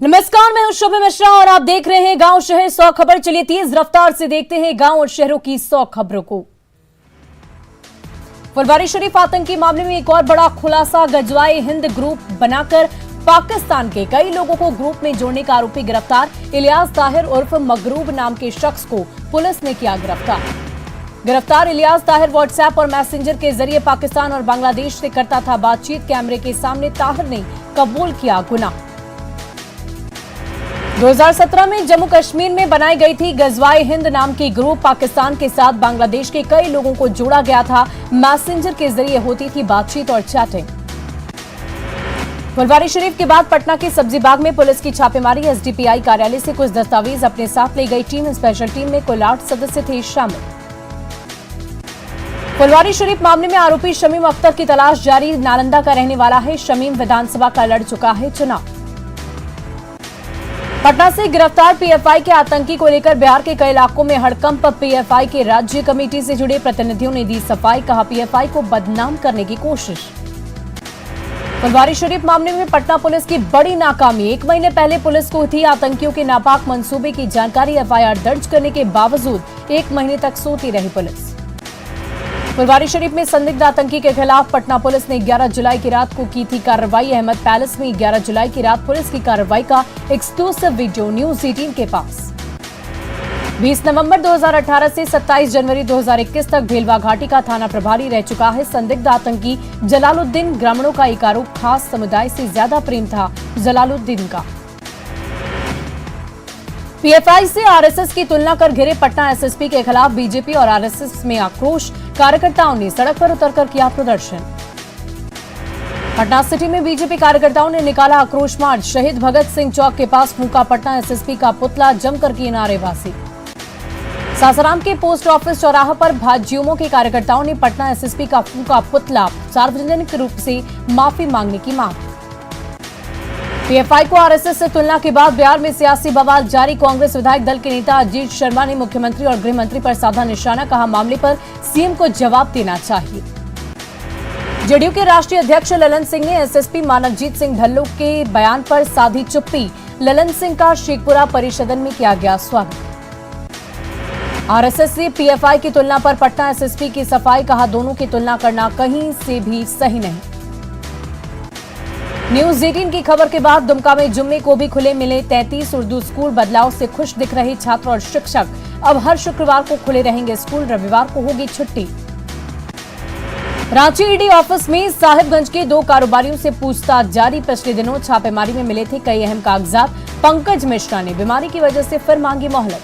नमस्कार, मैं हूं शुभ मिश्रा और आप देख रहे हैं गांव शहर 100 खबर। चलिए तेज रफ्तार से देखते हैं गांव और शहरों की 100 खबरों को। फुलवारीशरीफ आतंकी मामले में एक और बड़ा खुलासा। गजवाए हिंद ग्रुप बनाकर पाकिस्तान के कई लोगों को ग्रुप में जोड़ने का आरोपी गिरफ्तार। इलियास ताहिर उर्फ मगरूब नाम के शख्स को पुलिस ने किया गिरफ्तार। इलियास ताहिर व्हाट्सएप और मैसेंजर के जरिए पाकिस्तान और बांग्लादेश से करता था बातचीत। कैमरे के सामने ताहिर ने कबूल किया गुनाह। 2017 में जम्मू कश्मीर में बनाई गई थी गजवाए हिंद नाम की ग्रुप। पाकिस्तान के साथ बांग्लादेश के कई लोगों को जोड़ा गया था। मैसेंजर के जरिए होती थी बातचीत और चैटिंग। फुलवारीशरीफ के बाद पटना के सब्जी बाग में पुलिस की छापेमारी। एसडीपीआई कार्यालय से कुछ दस्तावेज अपने साथ ले गई टीम। स्पेशल टीम में कुल 8 सदस्य थे शामिल। फुलवारीशरीफ मामले में आरोपी शमीम अख्तर की तलाश जारी। नालंदा का रहने वाला है। शमीम विधानसभा का लड़ चुका है चुनाव। पटना से गिरफ्तार पीएफआई के आतंकी को लेकर बिहार के कई इलाकों में हड़कंप। पीएफआई के राज्य कमेटी से जुड़े प्रतिनिधियों ने दी सफाई। कहा पीएफआई को बदनाम करने की कोशिश। फुलवारीशरीफ मामले में पटना पुलिस की बड़ी नाकामी। 1 महीने पहले पुलिस को थी आतंकियों के नापाक मंसूबे की जानकारी। एफआईआर दर्ज करने के बावजूद 1 महीने तक सोती रही पुलिस। फुलवारीशरीफ में संदिग्ध आतंकी के खिलाफ पटना पुलिस ने 11 जुलाई की रात को की थी कार्रवाई। अहमद पैलेस में 11 जुलाई की रात पुलिस की कार्रवाई का एक्सक्लूसिव वीडियो न्यूज 18 के पास। 20 नवंबर 2018 से 27 जनवरी 2021 तक भेलवा घाटी का थाना प्रभारी रह चुका है संदिग्ध आतंकी जलालुद्दीन। ग्रामीणों का एक आरोप, खास समुदाय से ज्यादा प्रेम था जलालुद्दीन का। पीएफआई से आरएसएस की तुलना कर घिरे पटना एसएसपी के खिलाफ बीजेपी और आरएसएस में आक्रोश। कार्यकर्ताओं ने सड़क पर उतरकर किया प्रदर्शन। पटना सिटी में बीजेपी कार्यकर्ताओं ने निकाला आक्रोश मार्च। शहीद भगत सिंह चौक के पास फूंका पटना एसएसपी का पुतला। जमकर की नारेबाजी। सासाराम के पोस्ट ऑफिस चौराहा पर भाजयुमो के कार्यकर्ताओं ने पटना एसएसपी का फूंका पुतला। सार्वजनिक रूप से माफी मांगने की मांग। पीएफआई को आरएसएस से तुलना के बाद बिहार में सियासी बवाल जारी। कांग्रेस विधायक दल के नेता अजीत शर्मा ने मुख्यमंत्री और गृह मंत्री पर साधा निशाना। कहा मामले पर सीएम को जवाब देना चाहिए। जेडीयू के राष्ट्रीय अध्यक्ष ललन सिंह ने एसएसपी मानवजीत सिंह ढल्लो के बयान पर साधी चुप्पी। ललन सिंह का शेखपुरा परिसदन में किया गया स्वागत। आरएसएस से पीएफआई की तुलना पर पटना एसएसपी की सफाई। कहा दोनों की तुलना करना कहीं से भी सही नहीं। न्यूज 18 की खबर के बाद दुमका में जुम्मे को भी खुले मिले 33 उर्दू स्कूल। बदलाव से खुश दिख रहे छात्र और शिक्षक। अब हर शुक्रवार को खुले रहेंगे स्कूल, रविवार को होगी छुट्टी। रांची ईडी ऑफिस में साहिबगंज के 2 कारोबारियों से पूछताछ जारी। पिछले दिनों छापेमारी में मिले थे कई अहम कागजात। पंकज मिश्रा ने बीमारी की वजह से फिर मांगी मोहलत।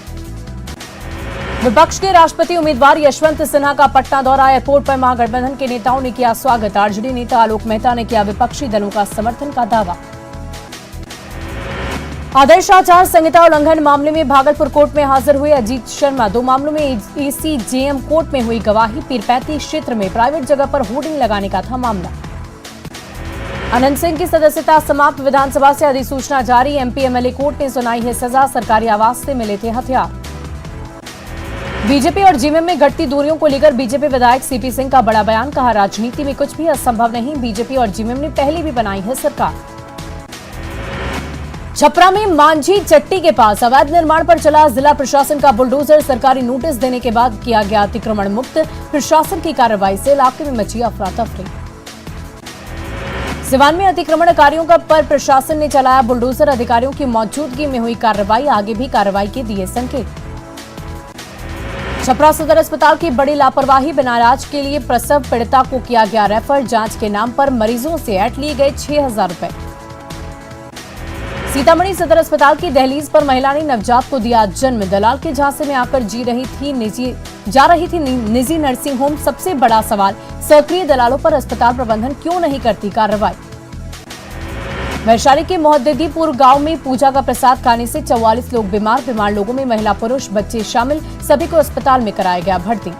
विपक्ष के राष्ट्रपति उम्मीदवार यशवंत सिन्हा का पटना दौरा। एयरपोर्ट पर महागठबंधन के नेताओं ने किया स्वागत। आरजेडी नेता आलोक मेहता ने किया विपक्षी दलों का समर्थन का दावा। आदर्श आचार संहिता उल्लंघन मामले में भागलपुर कोर्ट में हाजिर हुए अजीत शर्मा। 2 मामलों में एसीजेएम कोर्ट में हुई गवाही। पीरपैंती क्षेत्र में प्राइवेट जगह पर होर्डिंग लगाने का था मामला। अनंत सिंह की सदस्यता समाप्त। विधानसभा से अधिसूचना जारी। एमपी एमएलए कोर्ट ने सुनाई है सजा। सरकारी आवास से मिले थे हथियार। बीजेपी और जीएमएम में घटती दूरियों को लेकर बीजेपी विधायक सीपी सिंह का बड़ा बयान। कहा राजनीति में कुछ भी असंभव नहीं। बीजेपी और जीएमएम ने पहले भी बनाई है सरकार। छपरा में मांझी चट्टी के पास अवैध निर्माण पर चला जिला प्रशासन का बुलडोजर। सरकारी नोटिस देने के बाद किया गया अतिक्रमण मुक्त। प्रशासन की कार्रवाई से इलाके में मची अफरा तफरी। सिवान में अतिक्रमणकारियों पर प्रशासन ने चलाया बुलडोजर। अधिकारियों की मौजूदगी में हुई कार्रवाई। आगे भी कार्रवाई के दिए संकेत। छपरा सदर अस्पताल की बड़ी लापरवाही। बिना इलाज के लिए प्रसव पीड़िता को किया गया रेफर। जांच के नाम पर मरीजों से ऐंठ लिए गए 6000 रुपए। सीतामढ़ी सदर अस्पताल की दहलीज पर महिला ने नवजात को दिया जन्म। दलाल के झांसे में आकर जा रही थी निजी नर्सिंग होम। सबसे बड़ा सवाल, सक्रिय दलालों पर अस्पताल प्रबंधन क्यों नहीं करती कार्रवाई। वैशाली के मोहद्दीपुर गांव में पूजा का प्रसाद खाने से 44 लोग बीमार। बीमार लोगों में महिला पुरुष बच्चे शामिल। सभी को अस्पताल में कराया गया भर्ती।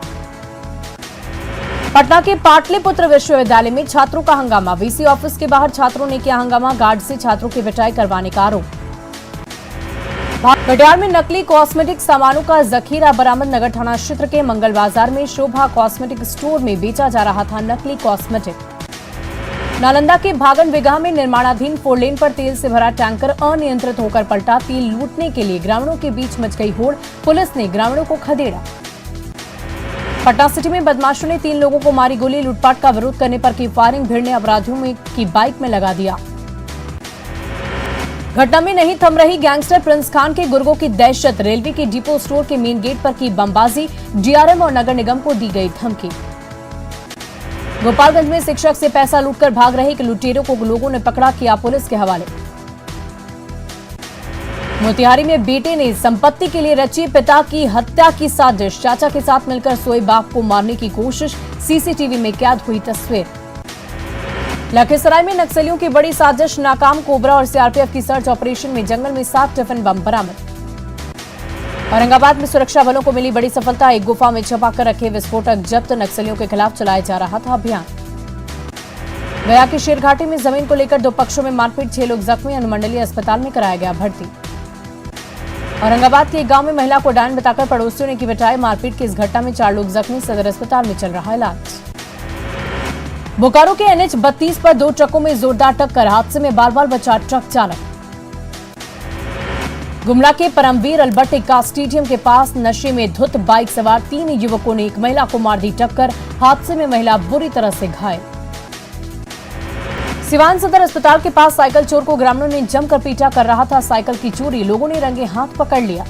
पटना के पाटलिपुत्र विश्वविद्यालय में छात्रों का हंगामा। वीसी ऑफिस के बाहर छात्रों ने किया हंगामा। गार्ड से छात्रों की पिटाई करवाने का आरोप। कटिहार में नकली कॉस्मेटिक सामानों का जखीरा बरामद। नगर थाना क्षेत्र के मंगल बाजार में शोभा कॉस्मेटिक स्टोर में बेचा जा रहा था नकली कॉस्मेटिक। नालंदा के भागन बिगहा में निर्माणाधीन 4 लेन पर तेल से भरा टैंकर अनियंत्रित होकर पलटा। तेल लूटने के लिए ग्रामीणों के बीच मच गई होड़। पुलिस ने ग्रामीणों को खदेड़ा। पटना सिटी में बदमाशों ने 3 लोगों को मारी गोली। लूटपाट का विरोध करने पर की फायरिंग। भीड़ ने अपराधियों की बाइक में लगा दिया। घटना में नहीं थम रही गैंगस्टर प्रिंस खान के गुर्गों की दहशत। रेलवे के डिपो स्टोर के मेन गेट पर की बमबाजी। डीआरएम और नगर निगम को दी गई धमकी। गोपालगंज में शिक्षक से पैसा लूटकर भाग रहे एक लुटेरों को लोगों ने पकड़ा, किया पुलिस के हवाले। मोतिहारी में बेटे ने संपत्ति के लिए रची पिता की हत्या की साजिश। चाचा के साथ मिलकर सोए बाप को मारने की कोशिश। सीसीटीवी में कैद हुई तस्वीर। लखीसराय में नक्सलियों की बड़ी साजिश नाकाम। कोबरा और सीआरपीएफ की सर्च ऑपरेशन में जंगल में 7 टिफिन बम बरामद। औरंगाबाद में सुरक्षा बलों को मिली बड़ी सफलता। एक गुफा में छुपाकर रखे विस्फोटक जब्त। नक्सलियों के खिलाफ चलाया जा रहा था अभियान। गया की शेरघाटी में जमीन को लेकर 2 पक्षों में मारपीट। 6 लोग जख्मी। अनुमंडलीय अस्पताल में कराया गया भर्ती। औरंगाबाद के एक गांव में महिला को डायन बताकर पड़ोसियों ने की पिटाई। मारपीट की इस घटना में 4 लोग जख्मी। सदर अस्पताल में चल रहा इलाज। बोकारो के NH 32 पर 2 ट्रकों में जोरदार टक्कर। हादसे में बाल-बाल बचा ट्रक चालक। गुमला के परमवीर अल्बर्ट एक्का स्टेडियम के पास नशे में धुत बाइक सवार 3 युवकों ने एक महिला को मार दी टक्कर। हादसे में महिला बुरी तरह से घायल। सिवान सदर अस्पताल के पास साइकिल चोर को ग्रामीणों ने जमकर पीटा। कर रहा था साइकिल की चोरी। लोगों ने रंगे हाथ पकड़ लिया।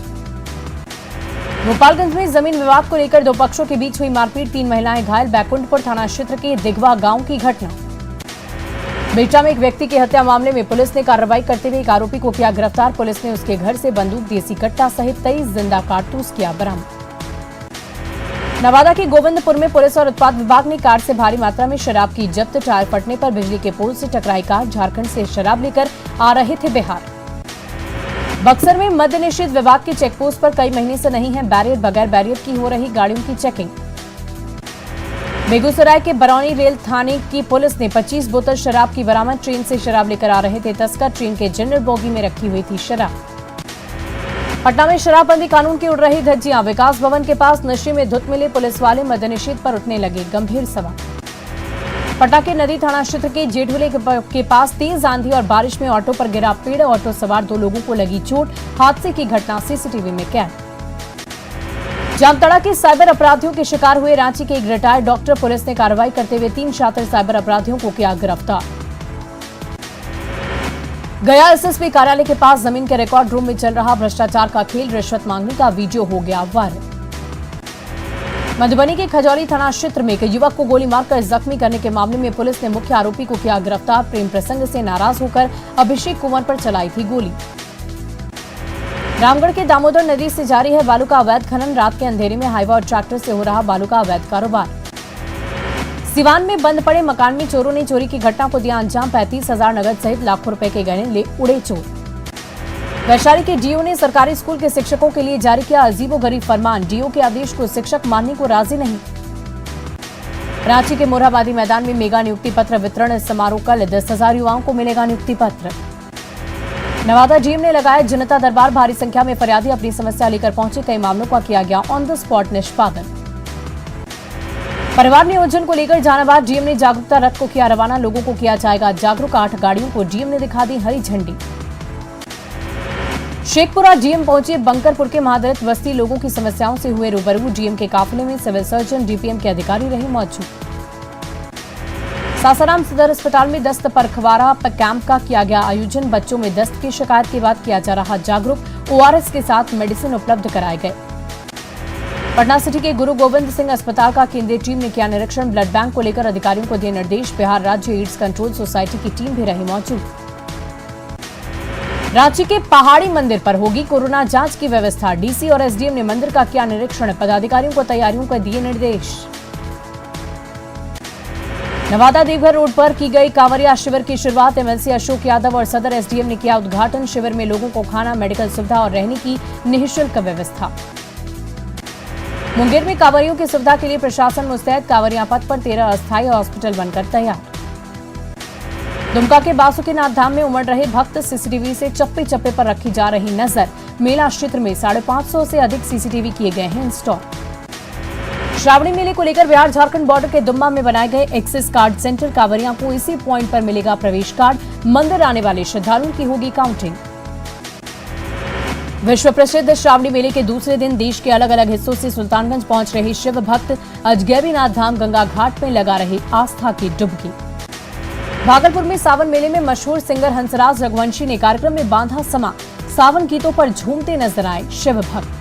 गोपालगंज में जमीन विवाद को लेकर 2 पक्षों के बीच हुई मारपीट। 3 महिलाएं घायल। बैकुंठपुर थाना क्षेत्र के दिगवा गांव की घटना। बेटा में एक व्यक्ति की हत्या मामले में पुलिस ने कार्रवाई करते हुए एक आरोपी को किया गिरफ्तार। पुलिस ने उसके घर से बंदूक, देसी कट्टा सहित 23 जिंदा कारतूस किया बरामद। नवादा के गोविंदपुर में पुलिस और उत्पाद विभाग ने कार से भारी मात्रा में शराब की जब्त। टायर फटने पर बिजली के पोल से टकराई कार। झारखंड से शराब लेकर आ रहे थे बिहार। बक्सर में मद्य निषेध विभाग की चेकपोस्ट पर कई महीने से नहीं है बैरियर। बगैर बैरियर की हो रही गाड़ियों की चेकिंग। बेगूसराय के बरौनी रेल थाने की पुलिस ने 25 बोतल शराब की बरामद। ट्रेन से शराब लेकर आ रहे थे तस्कर। ट्रेन के जनरल बोगी में रखी हुई थी शराब। पटना में शराबबंदी कानून की उड़ रही धज्जियां। विकास भवन के पास नशे में धुत मिले पुलिस वाले। मद्य निषेध पर उठने लगे गंभीर सवाल। पटना के नदी थाना क्षेत्र के जेठविले के पास तेज आंधी और बारिश में ऑटो पर गिरा पेड़। ऑटो सवार 2 लोगों को लगी चोट। हादसे की घटना सीसीटीवी में कैद। जामताड़ा के साइबर अपराधियों के शिकार हुए रांची के एक रिटायर्ड डॉक्टर। पुलिस ने कार्रवाई करते हुए 3 शातिर साइबर अपराधियों को किया गिरफ्तार। गया एसएसपी कार्यालय के पास जमीन के रिकॉर्ड रूम में चल रहा भ्रष्टाचार का खेल। रिश्वत मांगने का वीडियो हो गया वायरल। मधुबनी के खजौली थाना क्षेत्र में एक युवक को गोली मारकर जख्मी करने के मामले में पुलिस ने मुख्य आरोपी को किया गिरफ्तार। प्रेम प्रसंग से नाराज होकर अभिषेक कुंवर पर चलाई थी गोली। रामगढ़ के दामोदर नदी से जारी है बालू का अवैध खनन। रात के अंधेरे में हाईवा और ट्रैक्टर से हो रहा बालू का अवैध कारोबार। सिवान में बंद पड़े मकान में चोरों ने चोरी की घटना को दिया अंजाम। 35,000 नगद सहित लाखों रुपए के गहने ले उड़े चोर। वैशाली के डीओ ने सरकारी स्कूल के शिक्षकों के लिए जारी किया अजीबोगरीब फरमान। डीओ के आदेश को शिक्षक मानने को राजी नहीं। रांची के मोरहाबादी मैदान में मेगा नियुक्ति पत्र वितरण समारोह कल। 10,000 युवाओं को मिलेगा नियुक्ति पत्र। नवादा डीएम ने लगाया जनता दरबार। भारी संख्या में फरियादी अपनी समस्या लेकर पहुंचे। कई मामलों का किया गया ऑन द स्पॉट निष्पादन। परिवार नियोजन को लेकर जहानाबाद डीएम ने जागरूकता रथ को किया रवाना। लोगों को किया जाएगा जागरूक। 8 गाड़ियों को डीएम ने दिखा दी हरी झंडी। शेखपुरा डीएम पहुंचे। बंकरपुर के महादलित बस्ती लोगों की समस्याओं से हुए रूबरू। डीएम के काफिले में सिविल सर्जन, डीपीएम के अधिकारी रहे मौजूद। सासाराम सदर अस्पताल में दस्त परखवाड़ा कैंप का किया गया आयोजन। बच्चों में दस्त की शिकायत के बाद किया जा रहा जागरूक। ओआरएस के साथ मेडिसिन उपलब्ध कराए गए। पटना सिटी के गुरु गोविंद सिंह अस्पताल का केंद्रीय टीम ने किया निरीक्षण। ब्लड बैंक को लेकर अधिकारियों को दिए निर्देश। बिहार राज्य एड्स कंट्रोल सोसाइटी की टीम भी रही मौजूद। रांची के पहाड़ी मंदिर पर होगी कोरोना जांच की व्यवस्था। डीसी और एसडीएम ने मंदिर का किया निरीक्षण। पदाधिकारियों को तैयारियों का दिए निर्देश। नवादा देवघर रोड पर की गई कांवरिया शिविर की शुरुआत। एमएलसी अशोक यादव और सदर एसडीएम ने किया उद्घाटन। शिविर में लोगों को खाना, मेडिकल सुविधा और रहने की निःशुल्क व्यवस्था। मुंगेर में कांवरियों की सुविधा के लिए प्रशासन मुस्तैद। कांवरिया पथ पर 13 अस्थायी हॉस्पिटल बनकर तैयार। दुमका के बासुकीनाथ धाम में उमड़ रहे भक्त। सीसीटीवी से चप्पे चप्पे पर रखी जा रही नजर। मेला क्षेत्र में 550 से अधिक सीसीटीवी किए गए हैं इंस्टॉल। श्रावणी मेले को लेकर बिहार झारखंड बॉर्डर के दुम्मा में बनाए गए एक्सिस कार्ड सेंटर कांवरियां को इसी पॉइंट पर मिलेगा प्रवेश कार्ड। मंदिर आने वाले श्रद्धालुओं की होगी काउंटिंग। विश्व प्रसिद्ध श्रावणी मेले के दूसरे दिन देश के अलग अलग हिस्सों से सुल्तानगंज पहुंच रहे शिव भक्त अजगैबीनाथ धाम गंगा घाट में लगा रहे आस्था की डुबकी। भागलपुर में सावन मेले में मशहूर सिंगर हंसराज रघुवंशी ने कार्यक्रम में बांधा समा। सावन गीतों पर झूमते नजर आए शिव भक्त।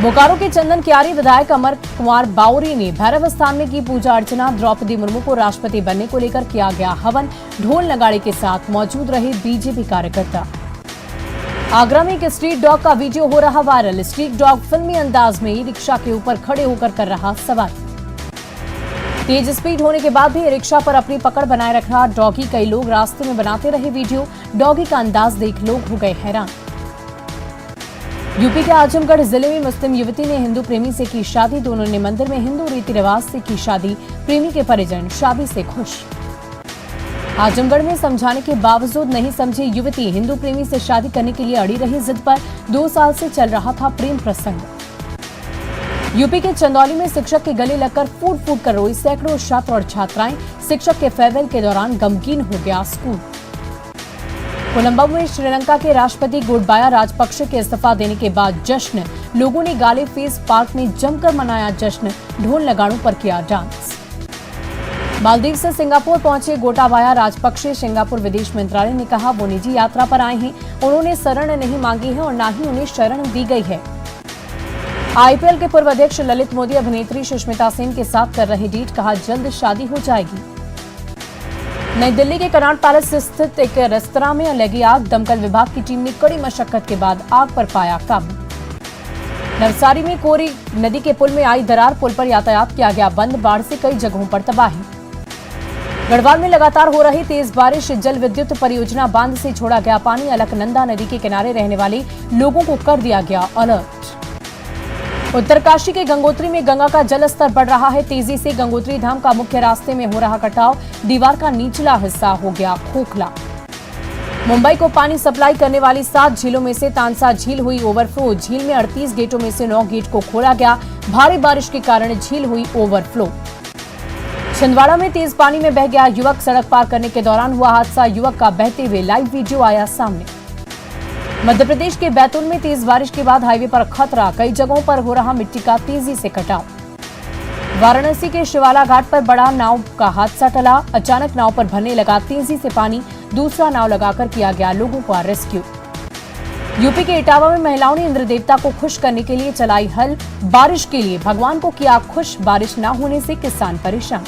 बोकारो के चंदन कियारी विधायक अमर कुमार बाउरी ने भैरव स्थान में की पूजा अर्चना। द्रौपदी मुर्मू को राष्ट्रपति बनने को लेकर किया गया हवन। ढोल नगाड़े के साथ मौजूद रहे बीजेपी कार्यकर्ता। आगरा में एक स्ट्रीट डॉग का वीडियो हो रहा वायरल। स्ट्रीट डॉग फिल्मी अंदाज में ई रिक्शा के ऊपर खड़े होकर कर रहा सवारी। तेज स्पीड होने के बाद भी रिक्शा पर अपनी पकड़ बनाए रखा डॉगी। कई लोग रास्ते में बनाते रहे वीडियो। डॉगी का अंदाज देख लोग हो गए हैरान। यूपी के आजमगढ़ जिले में मुस्लिम युवती ने हिंदू प्रेमी से की शादी। दोनों ने मंदिर में हिंदू रीति रिवाज से की शादी। प्रेमी के परिजन शादी से खुश। आजमगढ़ में समझाने के बावजूद नहीं समझी युवती। हिंदू प्रेमी से शादी करने के लिए अड़ी रही जिद पर। 2 साल से चल रहा था प्रेम प्रसंग। यूपी के चंदौली में शिक्षक के गले लगकर फूट फूट कर रोई सैकड़ों छात्र और छात्राएं। शिक्षक के फेयरवेल के दौरान गमगीन हो गया स्कूल। कोलंबो में श्रीलंका के राष्ट्रपति गोटबाया राजपक्षे के इस्तीफा देने के बाद जश्न। लोगों ने गाले फेस पार्क में जमकर मनाया जश्न। ढोल नगाड़ों पर किया डांस। मालदीव से सिंगापुर पहुंचे गोटाबाया राजपक्षे। सिंगापुर विदेश मंत्रालय ने कहा वो निजी यात्रा पर आए हैं। उन्होंने शरण नहीं मांगी है और न ही उन्हें शरण दी गई है। आईपीएल के पूर्व अध्यक्ष ललित मोदी अभिनेत्री सुष्मिता सेन के साथ कर रहे डेट। कहा जल्द शादी हो जाएगी। नई दिल्ली के कनॉट पैलेस स्थित एक रेस्तरां में लगी आग। दमकल विभाग की टीम ने कड़ी मशक्कत के बाद आग पर पाया काबू। नवसारी में कोरी नदी के पुल में आई दरार। पुल पर यातायात किया गया बंद। बाढ़ से कई जगहों पर तबाही। गढ़वाल में लगातार हो रही तेज बारिश। जल विद्युत परियोजना बांध से छोड़ा गया पानी। अलकनंदा नदी के किनारे रहने वाले लोगों को कर दिया गया अलर्ट। उत्तरकाशी के गंगोत्री में गंगा का जल स्तर बढ़ रहा है तेजी से। गंगोत्री धाम का मुख्य रास्ते में हो रहा कटाव। दीवार का निचला हिस्सा हो गया खोखला। मुंबई को पानी सप्लाई करने वाली 7 झीलों में से तानसा झील हुई ओवरफ्लो। झील में 38 गेटों में से 9 गेट को खोला गया। भारी बारिश के कारण झील हुई ओवरफ्लो। छिंदवाड़ा में तेज पानी में बह गया युवक। सड़क पार करने के दौरान हुआ हादसा। युवक का बहते हुए लाइव वीडियो आया सामने। मध्य प्रदेश के बैतूल में तेज बारिश के बाद हाईवे पर खतरा। कई जगहों पर हो रहा मिट्टी का तेजी से कटाव। वाराणसी के शिवाला घाट पर बड़ा नाव का हादसा टला। अचानक नाव पर भरने लगा तेजी से पानी। दूसरा नाव लगाकर किया गया लोगों का रेस्क्यू। यूपी के इटावा में महिलाओं ने इंद्र देवता को खुश करने के लिए चलाई हल। बारिश के लिए भगवान को किया खुश। बारिश न होने से किसान परेशान।